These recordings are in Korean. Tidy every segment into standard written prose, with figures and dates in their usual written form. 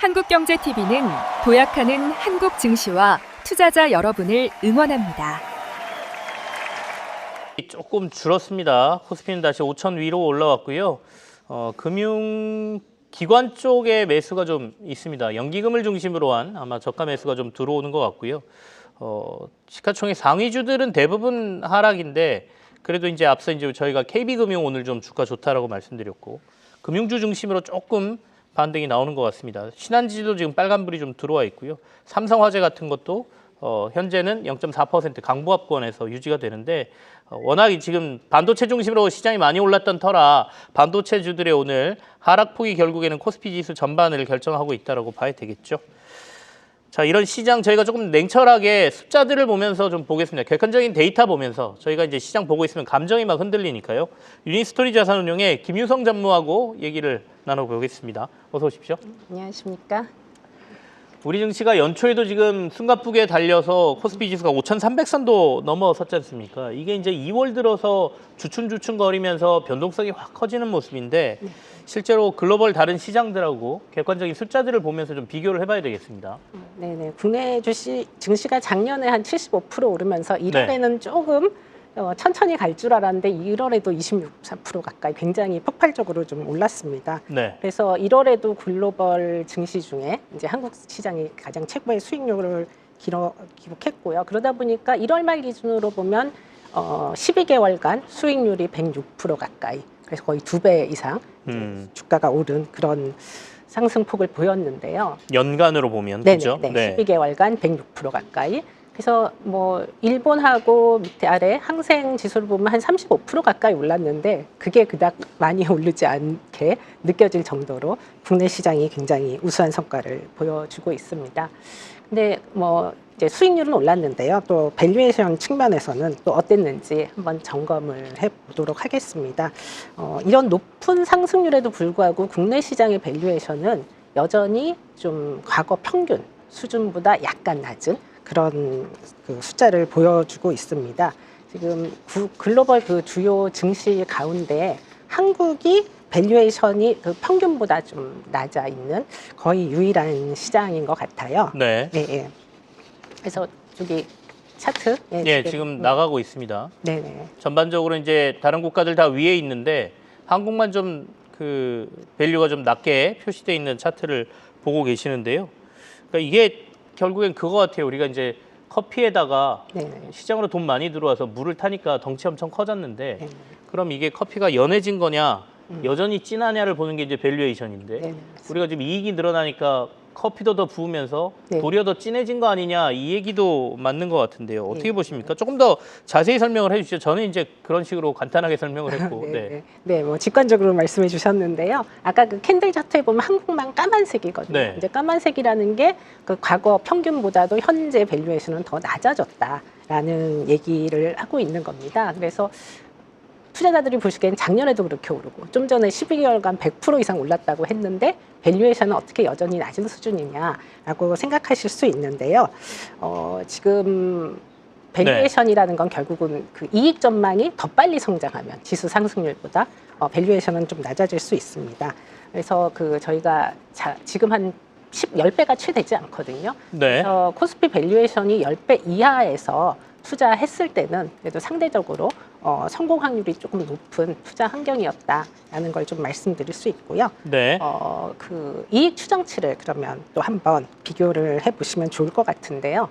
한국경제TV는 도약하는 한국 증시와 투자자 여러분을 응원합니다. 조금 줄었습니다. 코스피는 다시 5천 위로 올라왔고요. 금융기관 쪽에 매수가 좀 있습니다. 연기금을 중심으로 한 아마 저가 매수가 좀 들어오는 것 같고요. 시가총액 상위주들은 대부분 하락인데 그래도 이제 앞서 이제 저희가 KB금융 오늘 좀 주가 좋다라고 말씀드렸고 금융주 중심으로 조금 반등이 나오는 것 같습니다. 신한지도 지금 빨간불이 좀 들어와 있고요. 삼성화재 같은 것도 현재는 0.4% 강보합권에서 유지가 되는데 워낙 지금 반도체 중심으로 시장이 많이 올랐던 터라 반도체주들의 오늘 하락폭이 결국에는 코스피 지수 전반을 결정하고 있다고 봐야 되겠죠. 자, 이런 시장 저희가 조금 냉철하게 숫자들을 보면서 좀 보겠습니다. 객관적인 데이터 보면서 저희가 이제 시장 보고 있으면 감정이 막 흔들리니까요. 유니스토리 자산운용의 김유성 전무하고 얘기를 나눠보겠습니다. 어서 오십시오. 안녕하십니까. 우리 증시가 연초에도 지금 숨가쁘게 달려서 코스피 지수가 5,300선도 넘어섰지 않습니까? 이게 이제 2월 들어서 주춤주춤거리면서 변동성이 확 커지는 모습인데 실제로 글로벌 다른 시장들하고 객관적인 숫자들을 보면서 좀 비교를 해봐야 되겠습니다. 네네. 국내 증시가 작년에 한 75% 오르면서 1월에는 조금 천천히 갈 줄 알았는데 1월에도 26% 가까이 굉장히 폭발적으로 좀 올랐습니다. 네. 그래서 1월에도 글로벌 증시 중에 이제 한국 시장이 가장 최고의 수익률을 기록했고요. 그러다 보니까 1월 말 기준으로 보면 12개월간 수익률이 106% 가까이, 그래서 거의 2배 이상 주가가 오른 그런 상승폭을 보였는데요. 연간으로 보면 네네, 그죠? 네. 12개월간 106% 가까이. 그래서 뭐 일본하고 밑에 아래 항생 지수를 보면 한 35% 가까이 올랐는데 그게 그닥 많이 오르지 않게 느껴질 정도로 국내 시장이 굉장히 우수한 성과를 보여주고 있습니다. 근데 뭐 이제 수익률은 올랐는데요. 또 밸류에이션 측면에서는 또 어땠는지 한번 점검을 해보도록 하겠습니다. 이런 높은 상승률에도 불구하고 국내 시장의 밸류에이션은 여전히 좀 과거 평균 수준보다 약간 낮은 그런 그 숫자를 보여주고 있습니다. 지금 글로벌 그 주요 증시 가운데 한국이 밸류에이션이 그 평균보다 좀 낮아 있는 거의 유일한 시장인 것 같아요. 네. 네, 네. 그래서 저기 차트. 예, 지금 나가고 있습니다. 네네. 전반적으로 이제 다른 국가들 다 위에 있는데 한국만 좀 그 밸류가 좀 낮게 표시되어 있는 차트를 보고 계시는데요. 그러니까 이게 결국엔 그거 같아요. 우리가 이제 커피에다가 네네. 시장으로 돈 많이 들어와서 물을 타니까 덩치 엄청 커졌는데 네네. 그럼 이게 커피가 연해진 거냐 여전히 진하냐를 보는 게 이제 밸류에이션인데 네네. 우리가 지금 이익이 늘어나니까 커피도 더 부으면서 네. 도리어 더 진해진 거 아니냐 이 얘기도 맞는 것 같은데요. 어떻게 네. 보십니까? 조금 더 자세히 설명을 해주시죠. 저는 이제 그런 식으로 간단하게 설명을 했고. 네, 네, 뭐 직관적으로 말씀해 주셨는데요. 아까 그 캔들 차트에 보면 한국만 까만색이거든요. 네. 이제 까만색이라는 게 그 과거 평균보다도 현재 밸류에이션은 더 낮아졌다라는 얘기를 하고 있는 겁니다. 그래서 투자자들이 보시기엔 작년에도 그렇게 오르고 좀 전에 12개월간 100% 이상 올랐다고 했는데 밸류에이션은 어떻게 여전히 낮은 수준이냐라고 생각하실 수 있는데요. 지금 밸류에이션이라는 건 결국은 그 이익 전망이 더 빨리 성장하면 지수 상승률보다 밸류에이션은 좀 낮아질 수 있습니다. 그래서 그 저희가 지금 한 10배가 채 되지 않거든요. 네. 그래서 코스피 밸류에이션이 10배 이하에서 투자했을 때는 그래도 상대적으로 성공 확률이 조금 높은 투자 환경이었다라는 걸 좀 말씀드릴 수 있고요. 네. 그 이익 추정치를 그러면 또 한번 비교를 해보시면 좋을 것 같은데요.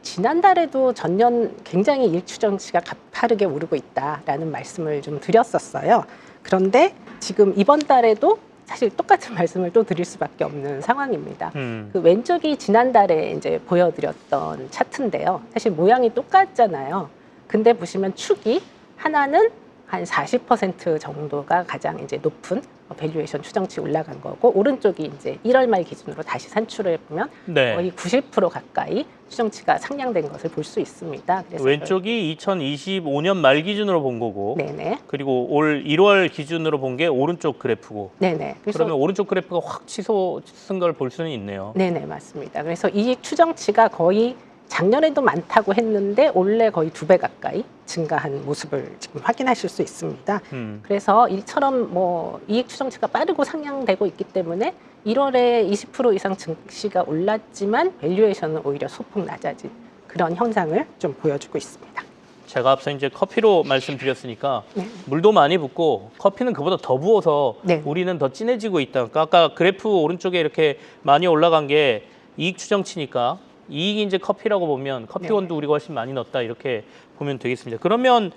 지난달에도 전년 굉장히 이익 추정치가 가파르게 오르고 있다라는 말씀을 좀 드렸었어요. 그런데 지금 이번 달에도 사실 똑같은 말씀을 또 드릴 수밖에 없는 상황입니다. 그 왼쪽이 지난달에 이제 보여드렸던 차트인데요. 사실 모양이 똑같잖아요. 근데 보시면 축이 하나는 한 40% 정도가 가장 이제 높은 밸류에이션 추정치 올라간 거고 오른쪽이 이제 1월 말 기준으로 다시 산출을 해보면 네. 거의 90% 가까이 추정치가 상향된 것을 볼 수 있습니다. 그래서 왼쪽이 2025년 말 기준으로 본 거고 네네. 그리고 올 1월 기준으로 본 게 오른쪽 그래프고 네네. 그래서 그러면 오른쪽 그래프가 확 치솟은 걸 볼 수는 있네요. 네네, 맞습니다. 그래서 이익 추정치가 거의 작년에도 많다고 했는데 올해 거의 2배 가까이 증가한 모습을 지금 확인하실 수 있습니다. 그래서 이처럼 뭐 이익 추정치가 빠르고 상향되고 있기 때문에 1월에 20% 이상 증시가 올랐지만 밸류에이션은 오히려 소폭 낮아진 그런 현상을 좀 보여주고 있습니다. 제가 앞서 이제 커피로 말씀드렸으니까 네. 물도 많이 붓고 커피는 그보다 더 부어서 네. 우리는 더 진해지고 있다. 그러니까 아까 그래프 오른쪽에 이렇게 많이 올라간 게 이익 추정치니까 이익이 이제 커피라고 보면 커피원도 네. 우리가 훨씬 많이 넣었다 이렇게 보면 되겠습니다. 그러면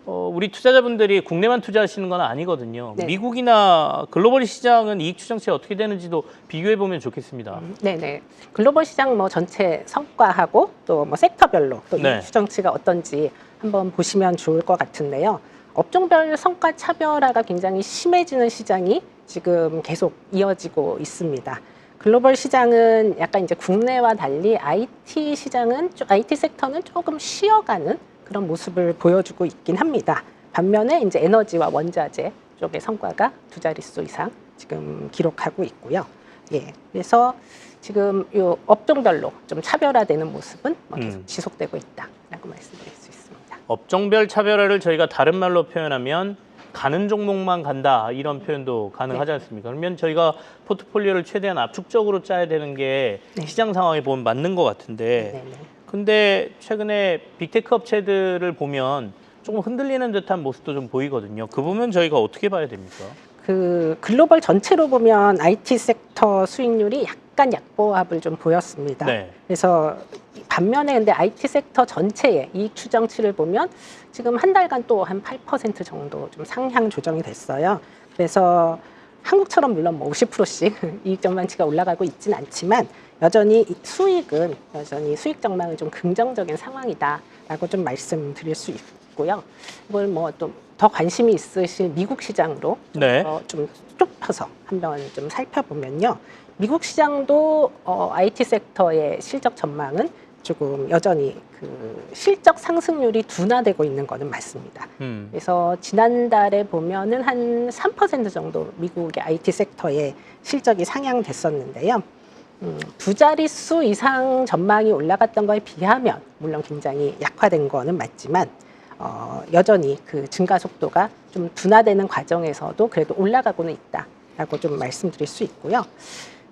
우리 투자자분들이 국내만 투자하시는 건 아니거든요. 네. 미국이나 글로벌 시장은 이익 추정치가 어떻게 되는지도 비교해 보면 좋겠습니다. 네네. 글로벌 시장 뭐 전체 성과하고 또 뭐 섹터별로 또 네. 이익 추정치가 어떤지 한번 보시면 좋을 것 같은데요. 업종별 성과 차별화가 굉장히 심해지는 시장이 지금 계속 이어지고 있습니다. 글로벌 시장은 약간 이제 국내와 달리 IT 시장은 IT 섹터는 조금 쉬어가는 그런 모습을 보여주고 있긴 합니다. 반면에 이제 에너지와 원자재 쪽의 성과가 두 자릿수 이상 지금 기록하고 있고요. 예, 그래서 지금 요 업종별로 좀 차별화되는 모습은 뭐 계속 지속되고 있다라고 말씀드릴 수 있습니다. 업종별 차별화를 저희가 다른 말로 표현하면 가는 종목만 간다 이런 표현도 가능하지 않습니까? 그러면 저희가 포트폴리오를 최대한 압축적으로 짜야 되는 게 네. 시장 상황에 보면 맞는 것 같은데 네네. 근데 최근에 빅테크 업체들을 보면 조금 흔들리는 듯한 모습도 좀 보이거든요. 그 부분 저희가 어떻게 봐야 됩니까? 그 글로벌 전체로 보면 IT 섹터 수익률이 약간 약보합을 좀 보였습니다. 네. 그래서 반면에 근데 IT 섹터 전체의 이익 추정치를 보면 지금 한 달간 또 한 8% 정도 좀 상향 조정이 됐어요. 그래서 한국처럼 물론 뭐 50%씩 이익 전망치가 올라가고 있지는 않지만 여전히 수익은 여전히 수익 전망은 좀 긍정적인 상황이다라고 좀 말씀드릴 수 있고요. 이걸 뭐 또 더 관심이 있으실 미국 시장으로 네. 좀 좁혀서 한번 좀 살펴보면요. 미국 시장도 IT 섹터의 실적 전망은 조금 여전히 그 실적 상승률이 둔화되고 있는 것은 맞습니다. 그래서 지난달에 보면은 한 3% 정도 미국의 IT 섹터의 실적이 상향됐었는데요. 두 자릿수 이상 전망이 올라갔던 거에 비하면 물론 굉장히 약화된 거는 맞지만 여전히 그 증가 속도가 좀 둔화되는 과정에서도 그래도 올라가고는 있다라고 좀 말씀드릴 수 있고요.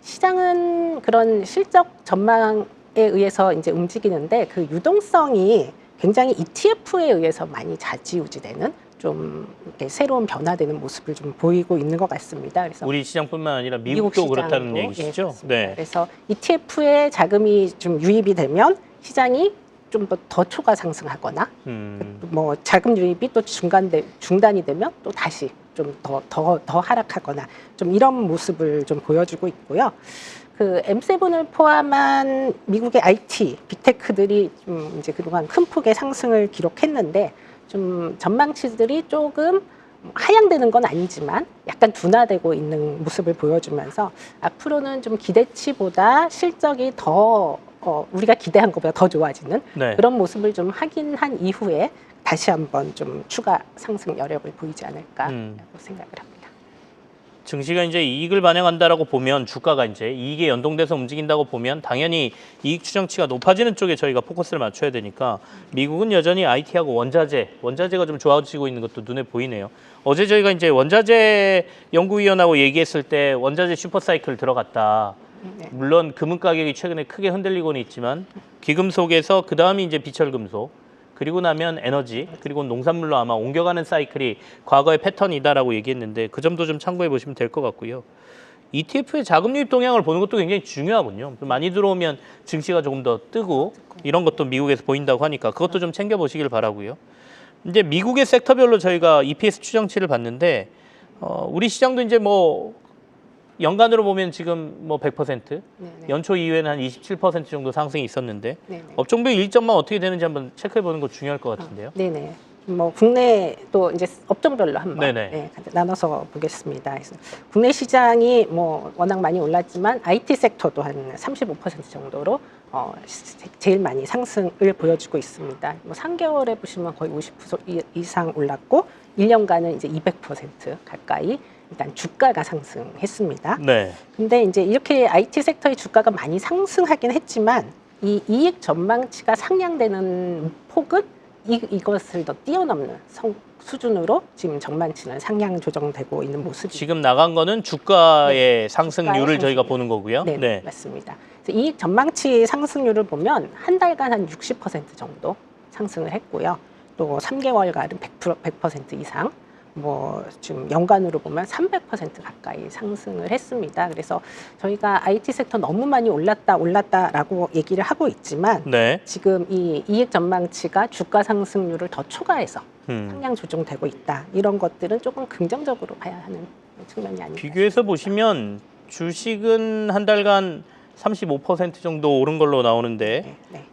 시장은 그런 실적 전망에 의해서 이제 움직이는데 그 유동성이 굉장히 ETF에 의해서 많이 좌지우지되는 좀 이렇게 새로운 변화되는 모습을 좀 보이고 있는 것 같습니다. 그래서 우리 시장뿐만 아니라 미국도 그렇다는 시장도, 얘기시죠? 예, 네. 그래서 ETF에 자금이 좀 유입이 되면 시장이 좀 더 초과 상승하거나 뭐 자금 유입이 또 중단이 되면 또 다시 좀 더 하락하거나 좀 이런 모습을 좀 보여주고 있고요. 그 M7을 포함한 미국의 IT 빅테크들이 좀 이제 그동안 큰 폭의 상승을 기록했는데 좀 전망치들이 조금 하향되는 건 아니지만 약간 둔화되고 있는 모습을 보여주면서 앞으로는 좀 기대치보다 실적이 더 우리가 기대한 것보다 더 좋아지는 네. 그런 모습을 좀 확인한 이후에 다시 한번 좀 추가 상승 여력을 보이지 않을까라고 생각을 합니다. 증시가 이제 이익을 반영한다라고 보면 주가가 이제 이익에 연동돼서 움직인다고 보면 당연히 이익 추정치가 높아지는 쪽에 저희가 포커스를 맞춰야 되니까 미국은 여전히 IT하고 원자재가 좀 좋아지고 있는 것도 눈에 보이네요. 어제 저희가 이제 원자재 연구위원하고 얘기했을 때 원자재 슈퍼사이클 들어갔다. 네. 물론 금은 가격이 최근에 크게 흔들리고는 있지만 기금속에서 그 다음이 이제 비철금속 그리고 나면 에너지 그리고 농산물로 아마 옮겨가는 사이클이 과거의 패턴이다라고 얘기했는데 그 점도 좀 참고해 보시면 될 것 같고요. ETF의 자금 유입 동향을 보는 것도 굉장히 중요하군요. 좀 많이 들어오면 증시가 조금 더 뜨고 이런 것도 미국에서 보인다고 하니까 그것도 좀 챙겨 보시길 바라고요. 이제 미국의 섹터별로 저희가 EPS 추정치를 봤는데 우리 시장도 이제 뭐 연간으로 보면 지금 뭐 100%, 네네. 연초 이후에는 한 27% 정도 상승이 있었는데 네네. 업종별 일정만 어떻게 되는지 한번 체크해 보는 거 중요할 것 같은데요. 네네. 뭐 국내도 이제 업종별로 한번 네네. 나눠서 보겠습니다. 그래서 국내 시장이 뭐 워낙 많이 올랐지만 IT 섹터도 한 35% 정도로 제일 많이 상승을 보여주고 있습니다. 뭐 3개월에 보시면 거의 50% 이상 올랐고 1년간은 이제 200% 가까이 일단 주가가 상승했습니다. 네. 근데 이제 이렇게 IT 섹터의 주가가 많이 상승하긴 했지만 이 이익 전망치가 상향되는 폭은 이것을 더 뛰어넘는 수준으로 지금 전망치는 상향 조정되고 있는 모습입니다. 지금 나간 거는 주가의 상승률을 저희가 보는 거고요. 네, 맞습니다. 그래서 이익 전망치 상승률을 보면 한 달간 한 60% 정도 상승을 했고요. 또 3개월간은 100% 이상, 뭐 지금 연간으로 보면 300% 가까이 상승을 했습니다. 그래서 저희가 IT 섹터 너무 많이 올랐다라고 얘기를 하고 있지만 네. 지금 이 이익 전망치가 주가 상승률을 더 초과해서 상향 조정되고 있다. 이런 것들은 조금 긍정적으로 봐야 하는 측면이 아닌가. 비교해서 보시면 주식은 한 달간 35% 정도 오른 걸로 나오는데 네.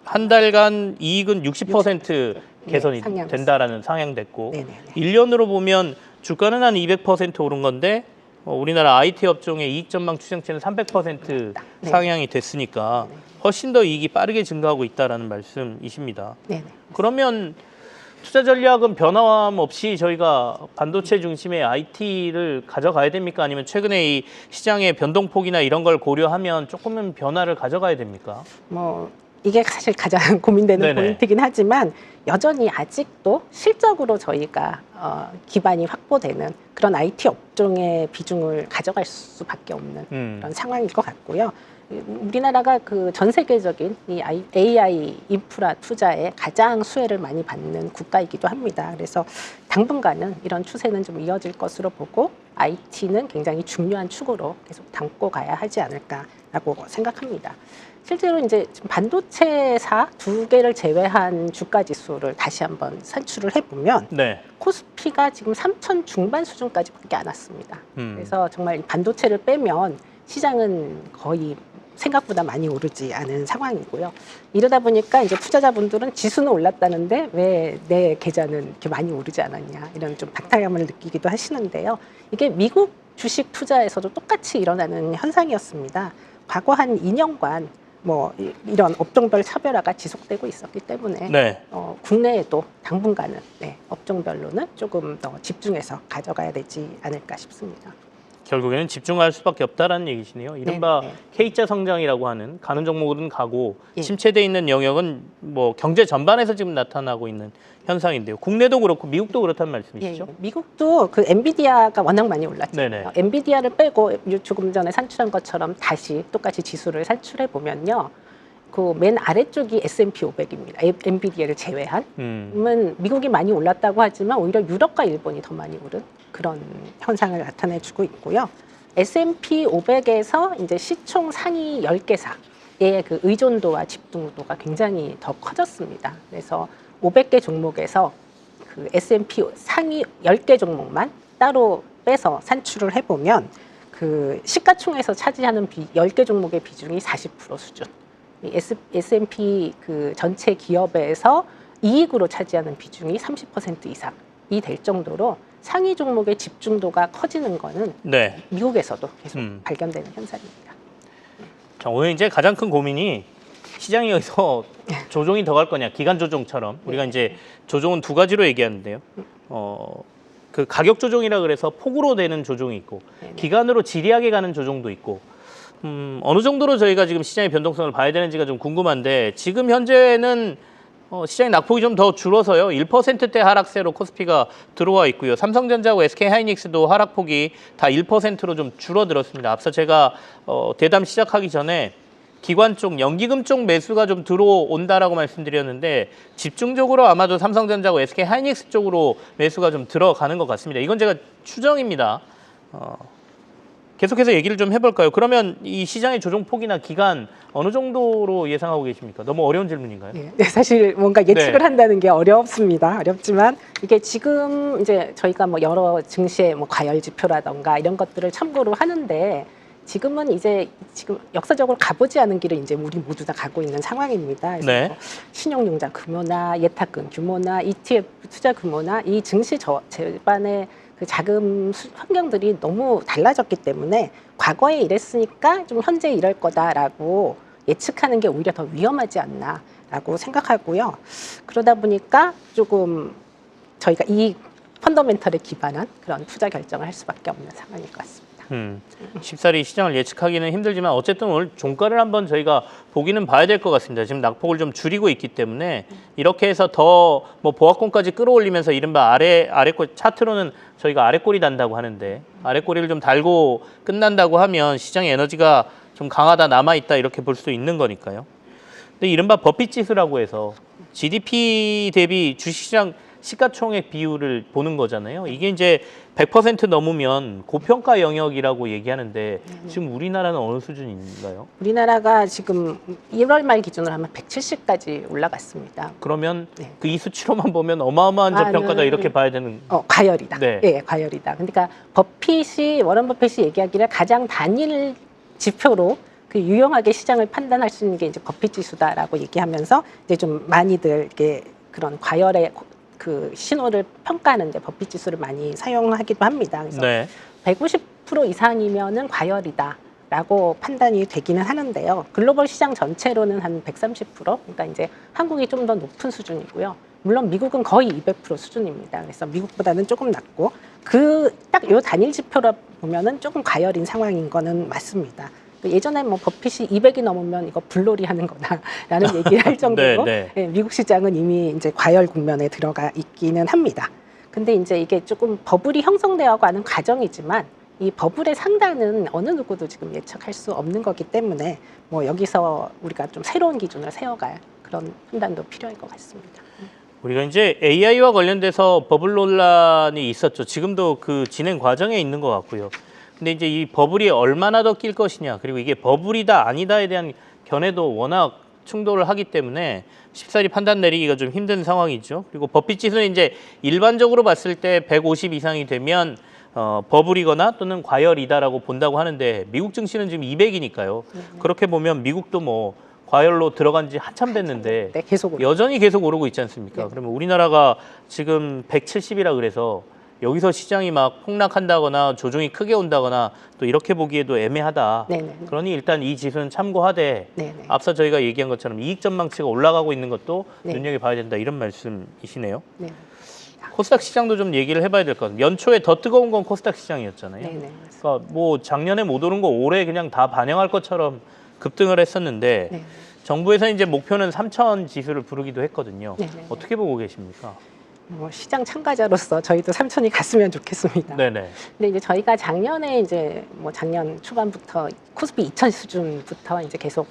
한 달간 이익은 60% 개선이 상향 된다라는 상향됐고 네네네. 1년으로 보면 주가는 한 200% 오른 건데 우리나라 IT 업종의 이익 전망 추정치는 300% 네. 상향이 됐으니까 훨씬 더 이익이 빠르게 증가하고 있다라는 말씀이십니다. 네네. 그러면 투자 전략은 변함 없이 저희가 반도체 중심의 IT를 가져가야 됩니까? 아니면 최근에 이 시장의 변동폭이나 이런 걸 고려하면 조금은 변화를 가져가야 됩니까? 뭐 이게 사실 가장 고민되는 네네. 포인트긴 하지만 여전히 아직도 실적으로 저희가 기반이 확보되는 그런 IT 업종의 비중을 가져갈 수밖에 없는 그런 상황일 것 같고요. 우리나라가 그 전 세계적인 이 AI 인프라 투자에 가장 수혜를 많이 받는 국가이기도 합니다. 그래서 당분간은 이런 추세는 좀 이어질 것으로 보고 IT는 굉장히 중요한 축으로 계속 담고 가야 하지 않을까라고 생각합니다. 실제로 이제 지금 반도체사 두 개를 제외한 주가 지수를 다시 한번 산출을 해보면 네. 코스피가 지금 3천 중반 수준까지밖에 안 왔습니다. 그래서 정말 반도체를 빼면 시장은 거의 생각보다 많이 오르지 않은 상황이고요. 이러다 보니까 이제 투자자분들은 지수는 올랐다는데 왜 내 계좌는 이렇게 많이 오르지 않았냐 이런 좀 박탈감을 느끼기도 하시는데요. 이게 미국 주식 투자에서도 똑같이 일어나는 현상이었습니다. 과거 한 2년간 뭐 이런 업종별 차별화가 지속되고 있었기 때문에 네. 국내에도 당분간은 업종별로는 조금 더 집중해서 가져가야 되지 않을까 싶습니다. 결국에는 집중할 수밖에 없다라는 얘기시네요. 이른바 네. K자 성장이라고 하는 가는 종목은 가고 예. 침체돼 있는 영역은 뭐 경제 전반에서 지금 나타나고 있는 현상인데요. 국내도 그렇고 미국도 그렇다는 말씀이시죠? 미국도 그 엔비디아가 워낙 많이 올랐잖아요. 네네. 엔비디아를 빼고 조금 전에 산출한 것처럼 다시 똑같이 지수를 산출해 보면요. 그 맨 아래쪽이 S&P 500입니다. 엔비디아를 제외한. 그러면 미국이 많이 올랐다고 하지만 오히려 유럽과 일본이 더 많이 오른 그런 현상을 나타내주고 있고요. S&P 500에서 이제 시총 상위 10개사의 그 의존도와 집중도가 굉장히 더 커졌습니다. 그래서 500개 종목에서 그 S&P 상위 10개 종목만 따로 빼서 산출을 해보면 그 시가총에서 차지하는 10개 종목의 비중이 40% 수준. 이 S&P 그 전체 기업에서 이익으로 차지하는 비중이 30% 이상이 될 정도로 상위 종목의 집중도가 커지는 거는 네. 미국에서도 계속 발견되는 현상입니다. 자, 오늘 이제 가장 큰 고민이 시장이 여기서 조정이 더 갈 거냐, 기간 조정처럼 우리가 이제 조정은 두 가지로 얘기하는데요. 그 가격 조정이라 그래서 폭으로 되는 조정이 있고 기간으로 지리하게 가는 조정도 있고 어느 정도로 저희가 지금 시장의 변동성을 봐야 되는지가 좀 궁금한데 지금 현재는 시장의 낙폭이 좀 더 줄어서요. 1%대 하락세로 코스피가 들어와 있고요. 삼성전자하고 SK하이닉스도 하락폭이 다 1%로 좀 줄어들었습니다. 앞서 제가 대담 시작하기 전에 기관 쪽, 연기금 쪽 매수가 좀 들어온다라고 말씀드렸는데 집중적으로 아마도 삼성전자하고 SK하이닉스 쪽으로 매수가 좀 들어가는 것 같습니다. 이건 제가 추정입니다. 계속해서 얘기를 좀 해볼까요? 그러면 이 시장의 조정폭이나 기간 어느 정도로 예상하고 계십니까? 너무 어려운 질문인가요? 네, 사실 뭔가 예측을 네. 한다는 게 어렵습니다. 어렵지만 이게 지금 이제 저희가 뭐 여러 증시의 뭐 과열 지표라던가 이런 것들을 참고로 하는데 지금은 이제 지금 역사적으로 가보지 않은 길을 이제 우리 모두 다 가고 있는 상황입니다. 그래서 네. 뭐 신용융자 규모나 예탁금 규모나 ETF 투자 규모나 이 증시 제반의 그 자금 환경들이 너무 달라졌기 때문에 과거에 이랬으니까 좀 현재 이럴 거다라고 예측하는 게 오히려 더 위험하지 않나라고 생각하고요. 그러다 보니까 조금 저희가 이 펀더멘털에 기반한 그런 투자 결정을 할 수밖에 없는 상황일 것 같습니다. 쉽사리 시장을 예측하기는 힘들지만 어쨌든 오늘 종가를 한번 저희가 보기는 봐야 될 것 같습니다. 지금 낙폭을 좀 줄이고 있기 때문에 이렇게 해서 더 뭐 보합권까지 끌어올리면서 이른바 아래꼴 차트로는 저희가 아래꼴이 단다고 하는데 아래꼴이를 좀 달고 끝난다고 하면 시장의 에너지가 좀 강하다 남아있다 이렇게 볼 수 있는 거니까요. 근데 이른바 버핏 지수라고 해서 GDP 대비 주식시장 시가총액 비율을 보는 거잖아요. 이게 이제 100% 넘으면 고평가 영역이라고 얘기하는데 지금 우리나라는 어느 수준인가요? 우리나라가 지금 1월 말 기준으로 하면 170까지 올라갔습니다. 그러면 네. 그 이 수치로만 보면 어마어마한 저평가다 이렇게 봐야 되는. 과열이다. 네. 예, 과열이다. 그러니까 워런 버핏이 얘기하기를 가장 단일 지표로 그 유용하게 시장을 판단할 수 있는 게 이제 버핏 지수다라고 얘기하면서 이제 좀 많이들 이게 그런 과열의 그 신호를 평가하는데 버핏 지수를 많이 사용하기도 합니다. 그래서 네. 150% 이상이면은 과열이다라고 판단이 되기는 하는데요. 글로벌 시장 전체로는 한 130%, 그러니까 이제 한국이 좀 더 높은 수준이고요. 물론 미국은 거의 200% 수준입니다. 그래서 미국보다는 조금 낮고 딱 요 단일 지표로 보면은 조금 과열인 상황인 거는 맞습니다. 예전에 뭐 버핏이 200이 넘으면 이거 불놀이 하는 거다라는 얘기를 할 정도로 네, 네. 예, 미국 시장은 이미 이제 과열 국면에 들어가 있기는 합니다. 근데 이제 이게 조금 버블이 형성되어 가는 과정이지만 이 버블의 상단은 어느 누구도 지금 예측할 수 없는 거기 때문에 뭐 여기서 우리가 좀 새로운 기준을 세워갈 그런 판단도 필요할 것 같습니다. 우리가 이제 AI와 관련돼서 버블 논란이 있었죠. 지금도 그 진행 과정에 있는 것 같고요. 근데 이제 이 버블이 얼마나 더 낄 것이냐, 그리고 이게 버블이다 아니다에 대한 견해도 워낙 충돌을 하기 때문에 쉽사리 판단 내리기가 좀 힘든 상황이죠. 그리고 버핏 지수는 이제 일반적으로 봤을 때 150 이상이 되면 버블이거나 또는 과열이다라고 본다고 하는데 미국 증시는 지금 200이니까요. 그렇게 보면 미국도 뭐 과열로 들어간 지 한참 됐는데 네, 계속 여전히 계속 오르고 있지 않습니까? 네. 그러면 우리나라가 지금 170이라 그래서 여기서 시장이 막 폭락한다거나 조정이 크게 온다거나 또 이렇게 보기에도 애매하다. 네네. 그러니 일단 이 지수는 참고하되 네네. 앞서 저희가 얘기한 것처럼 이익 전망치가 올라가고 있는 것도 네. 눈여겨봐야 된다 이런 말씀이시네요. 네. 코스닥 시장도 좀 얘기를 해봐야 될 것 같아요. 연초에 더 뜨거운 건 코스닥 시장이었잖아요. 네네. 그러니까 뭐 작년에 못 오른 거 올해 그냥 다 반영할 것처럼 급등을 했었는데 네. 정부에서 이제 목표는 3,000 지수를 부르기도 했거든요. 네네. 어떻게 보고 계십니까? 뭐 시장 참가자로서 저희도 3천이 갔으면 좋겠습니다. 네네. 근데 이제 저희가 작년에 이제 뭐 작년 초반부터 코스피 2000 수준부터 이제 계속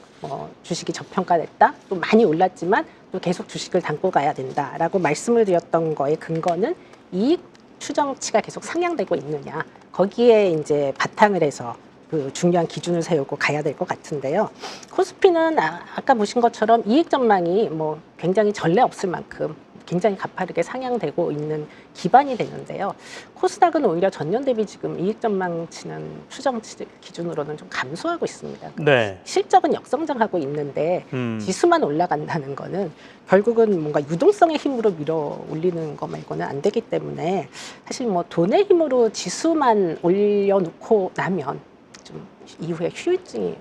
주식이 저평가됐다, 또 많이 올랐지만 또 계속 주식을 담고 가야 된다라고 말씀을 드렸던 거의 근거는 이익 추정치가 계속 상향되고 있느냐, 거기에 이제 바탕을 해서 그 중요한 기준을 세우고 가야 될 것 같은데요. 코스피는 아까 보신 것처럼 이익 전망이 뭐 굉장히 전례 없을 만큼 굉장히 가파르게 상향되고 있는 기반이 되는데요. 코스닥은 오히려 전년 대비 지금 이익 전망치는 추정치 기준으로는 좀 감소하고 있습니다. 네. 실적은 역성장하고 있는데 지수만 올라간다는 거는 결국은 뭔가 유동성의 힘으로 밀어 올리는 거 말고는 안 되기 때문에 사실 뭐 돈의 힘으로 지수만 올려놓고 나면 좀 이후에 후유증이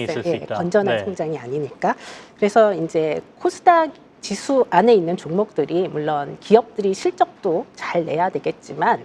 있을 수 있다. 건전한 네. 성장이 아니니까. 그래서 이제 코스닥 지수 안에 있는 종목들이 물론 기업들이 실적도 잘 내야 되겠지만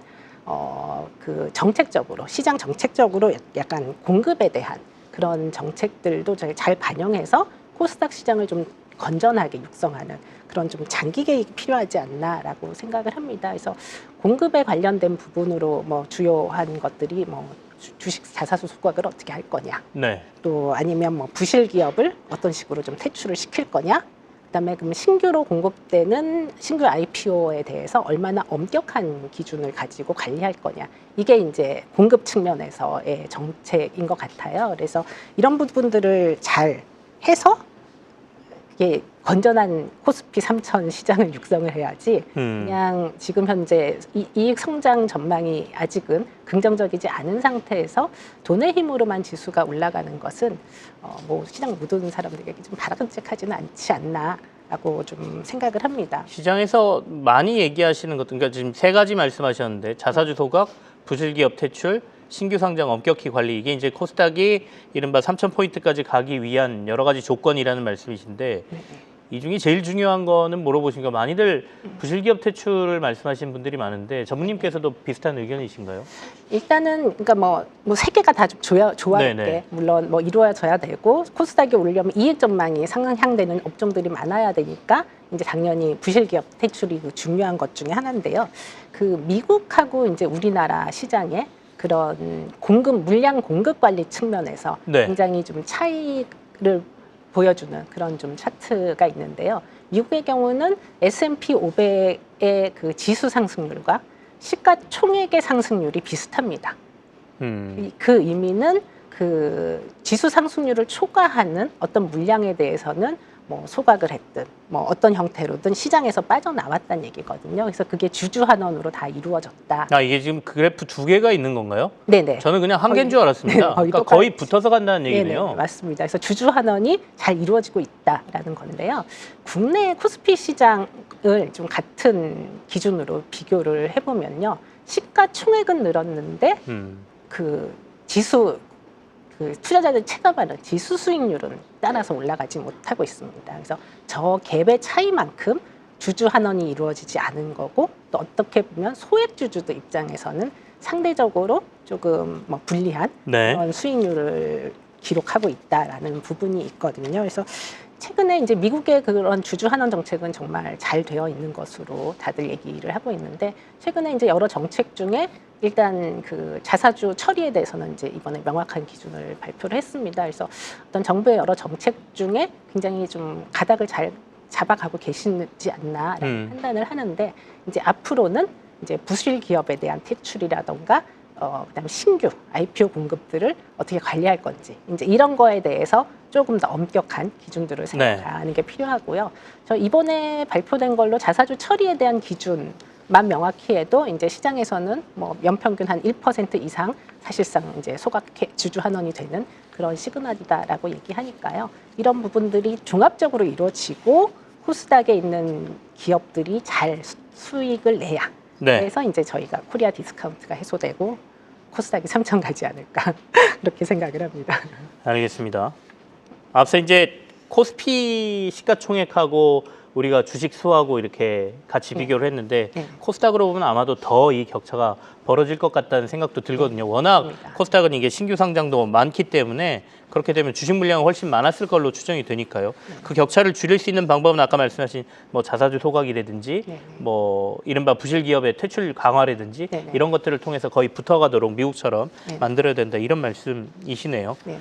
그 정책적으로 시장 정책적으로 약간 공급에 대한 그런 정책들도 잘 반영해서 코스닥 시장을 좀 건전하게 육성하는 그런 좀 장기 계획이 필요하지 않나라고 생각을 합니다. 그래서 공급에 관련된 부분으로 뭐 주요한 것들이 뭐 주식 자사수 소각을 어떻게 할 거냐, 네. 또 아니면 뭐 부실 기업을 어떤 식으로 좀 퇴출을 시킬 거냐, 그다음에 그럼 신규로 공급되는 신규 IPO에 대해서 얼마나 엄격한 기준을 가지고 관리할 거냐, 이게 이제 공급 측면에서의 정책인 것 같아요. 그래서 이런 부분들을 잘 해서 이게 건전한 코스피 3000 시장을 육성을 해야지 그냥 지금 현재 이익 성장 전망이 아직은 긍정적이지 않은 상태에서 돈의 힘으로만 지수가 올라가는 것은 뭐 시장 모든 사람들에게 좀 바람직하지는 않지 않나라고 좀 생각을 합니다. 시장에서 많이 얘기하시는 것, 그러니까 지금 세 가지 말씀하셨는데 자사주 소각, 부실기업 퇴출, 신규 상장 엄격히 관리, 이게 이제 코스닥이 이른바 3,000포인트까지 가기 위한 여러 가지 조건이라는 말씀이신데 이 중에 제일 중요한 거는 물어보신 거 많이들 부실기업 퇴출을 말씀하시는 분들이 많은데 전무님께서도 비슷한 의견이신가요? 일단은 그러니까 뭐 세 개가 다 좀 조화롭게 네네. 물론 뭐 이루어져야 되고 코스닥이 오르려면 이익 전망이 상향되는 업종들이 많아야 되니까 이제 당연히 부실기업 퇴출이 그 중요한 것 중에 하나인데요. 그 미국하고 이제 우리나라 시장의 그런 물량 공급 관리 측면에서 네. 굉장히 좀 차이를 보여주는 그런 좀 차트가 있는데요. 미국의 경우는 S&P 500의 그 지수 상승률과 시가총액의 상승률이 비슷합니다. 그 의미는 그 지수 상승률을 초과하는 어떤 물량에 대해서는 뭐 소각을 했든 뭐 어떤 형태로든 시장에서 빠져나왔다는 얘기거든요. 그래서 그게 주주환원으로 다 이루어졌다. 아, 이게 지금 그래프 두 개가 있는 건가요? 네네. 저는 그냥 한 개인 줄 네, 알았습니다. 거의 그러니까 거의 붙어서 간다는 얘기네요. 네네, 맞습니다. 그래서 주주환원이 잘 이루어지고 있다라는 건데요. 국내 코스피 시장을 좀 같은 기준으로 비교를 해보면요. 시가총액은 늘었는데 그 지수 그 투자자들 체감하는 지수 수익률은 따라서 올라가지 못하고 있습니다. 그래서 저 갭의 차이만큼 주주 환원이 이루어지지 않은 거고 또 어떻게 보면 소액 주주들 입장에서는 상대적으로 조금 뭐 불리한 네. 그런 수익률을 기록하고 있다라는 부분이 있거든요. 그래서 최근에 이제 미국의 그런 주주 환원 정책은 정말 잘 되어 있는 것으로 다들 얘기를 하고 있는데 최근에 이제 여러 정책 중에 일단 그 자사주 처리에 대해서는 이제 이번에 명확한 기준을 발표를 했습니다. 그래서 어떤 정부의 여러 정책 중에 굉장히 좀 가닥을 잘 잡아가고 계시지 않나라는 판단을 하는데 이제 앞으로는 이제 부실 기업에 대한 퇴출이라던가 그다음에 신규 IPO 공급들을 어떻게 관리할 건지 이제 이런 거에 대해서 조금 더 엄격한 기준들을 생각하는 게 필요하고요. 저 이번에 발표된 걸로 자사주 처리에 대한 기준만 명확히 해도 이제 시장에서는 뭐 연평균 한 1% 이상 사실상 이제 소각 주주 환원이 되는 그런 시그널이다라고 얘기하니까요. 이런 부분들이 종합적으로 이루어지고 코스닥에 있는 기업들이 잘 수익을 내야. 네. 그래서 이제 저희가 코리아 디스카운트가 해소되고 코스닥이 3천 가지 않을까 그렇게 생각을 합니다. 알겠습니다. 앞서 이제 코스피 시가총액하고 우리가 주식 수하고 이렇게 같이 비교를 했는데 코스닥으로 보면 아마도 더 이 격차가 벌어질 것 같다는 생각도 들거든요. 워낙 맞습니다. 코스닥은 이게 신규 상장도 많기 때문에 그렇게 되면 주식 물량은 훨씬 많았을 걸로 추정이 되니까요. 그 격차를 줄일 수 있는 방법은 아까 말씀하신 뭐 자사주 소각이라든지 뭐 이른바 부실 기업의 퇴출 강화라든지 이런 것들을 통해서 거의 붙어가도록 미국처럼 만들어야 된다 이런 말씀이시네요. 네.